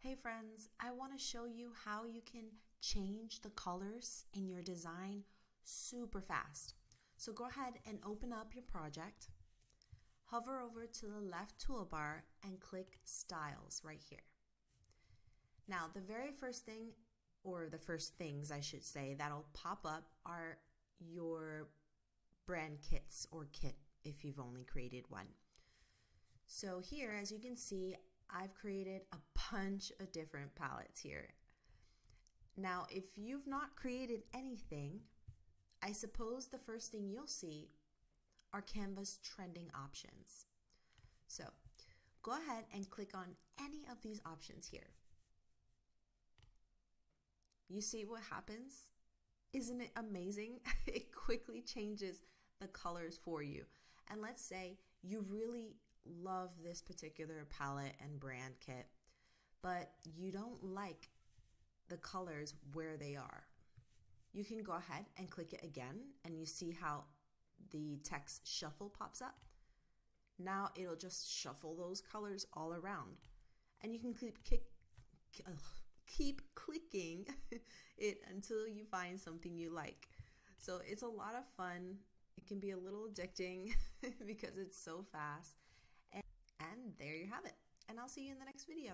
Hey friends, I want to show you how you can change the colors in your design super fast. So go ahead and open up your project, hover over to the left toolbar and click Styles right here. Now the very first thing, or the first things I should say, that'll pop up are your brand kits or kit if you've only created one. So here, as you can see, I've created a bunch of different palettes here. Now, if you've not created anything, I suppose the first thing you'll see are Canva's trending options. So go ahead and click on any of these options here. You see what happens? Isn't it amazing? It quickly changes the colors for you. And let's say you really love this particular palette and brand kit, but you don't like the colors where they are. You can go ahead and click it again and you see how the text shuffle pops up. Now it'll just shuffle those colors all around and you can keep clicking it until you find something you like. So it's a lot of fun. It can be a little addicting because it's so fast. And there you have it. And I'll see you in the next video.